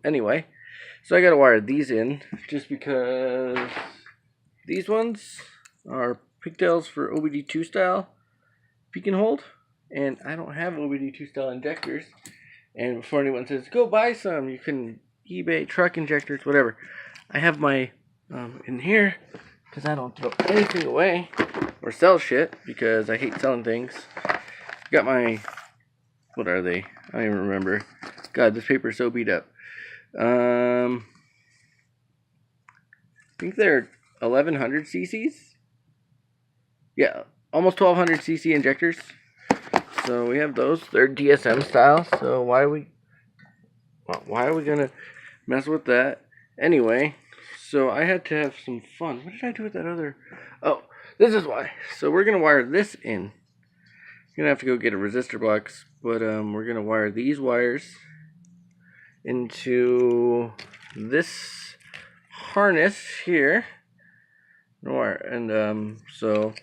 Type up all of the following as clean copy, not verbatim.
Anyway, so I gotta wire these in just because these ones are pigtails for OBD2 style peek and hold, and I don't have OBD2 style injectors. And before anyone says go buy some, you can eBay truck injectors, whatever. I have my in here because I don't throw anything away or sell shit because I hate selling things. Got my, what are they? I don't even remember. God, this paper is so beat up. I think they're 1100 cc's. Yeah, almost 1200 cc injectors. So we have those. They're DSM style. So why are we gonna mess with that? Anyway, so I had to have some fun. What did I do with that other? Oh, this is why. So we're gonna wire this in. Gonna have to go get a resistor box, but we're gonna wire these wires into this harness here. And so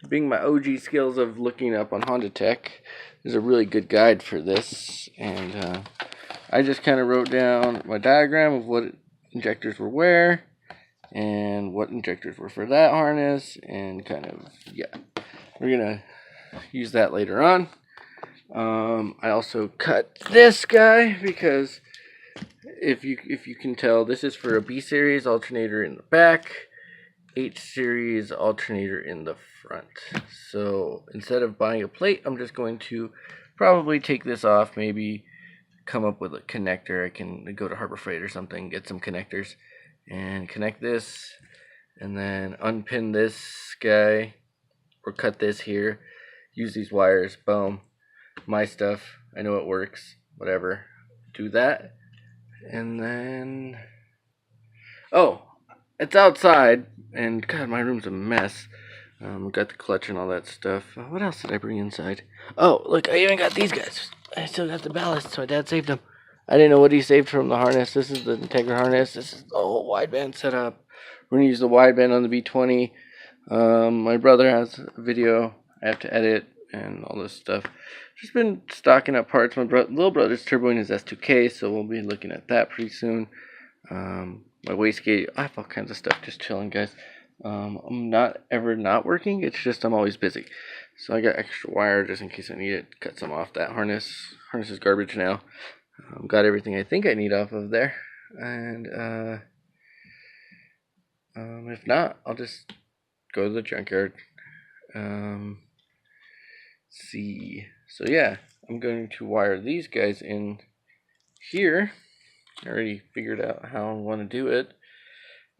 being my OG skills of looking up on Honda Tech, there's a really good guide for this, and I just kind of wrote down my diagram of what injectors were where and what injectors were for that harness, and kind of, yeah, we're gonna use that later on. I also cut this guy because if you can tell, this is for a B series alternator in the back, H series alternator in the front. So instead of buying a plate, I'm just going to probably take this off, maybe come up with a connector. I can go to Harbor Freight or something, get some connectors and connect this, and then unpin this guy or cut this here, use these wires, boom, my stuff, I know it works, whatever, do that. And then, oh, it's outside, and God, my room's a mess. Got the clutch and all that stuff. What else did I bring inside? Oh, look, I even got these guys. I still got the ballast, so my dad saved them. I didn't know what he saved from the harness. This is the Integra harness. This is the whole wideband setup. We're going to use the wideband on the B20. My brother has a video I have to edit and all this stuff. Just been stocking up parts. My little brother's turboing his S2K, so we'll be looking at that pretty soon. My wastegate, I have all kinds of stuff just chilling, guys. I'm not ever not working, it's just I'm always busy. So I got extra wire just in case I need it. Cut some off that harness. Harness is garbage now. Got everything I think I need off of there. And if not, I'll just go to the junkyard. See. So yeah, I'm going to wire these guys in here. I already figured out how I want to do it.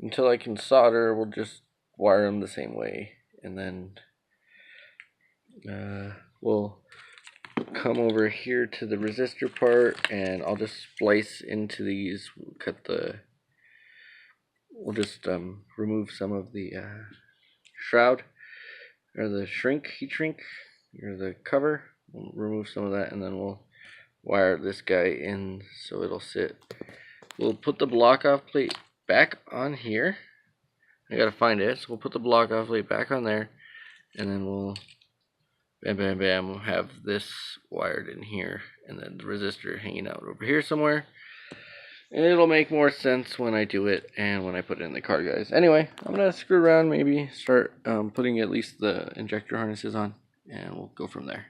Until I can solder, we'll just wire them the same way, and then we'll come over here to the resistor part, and I'll just splice into these. We'll just remove some of the shroud, or the heat shrink, or the cover. We'll remove some of that, and then we'll wire this guy in so it'll sit. We'll put the block off plate back on here. I gotta find it, so we'll put the block off plate back on there, and then we'll bam bam bam, we'll have this wired in here, and then the resistor hanging out over here somewhere. And it'll make more sense when I do it and when I put it in the car, guys. Anyway, I'm gonna screw around, maybe start putting at least the injector harnesses on, and we'll go from there.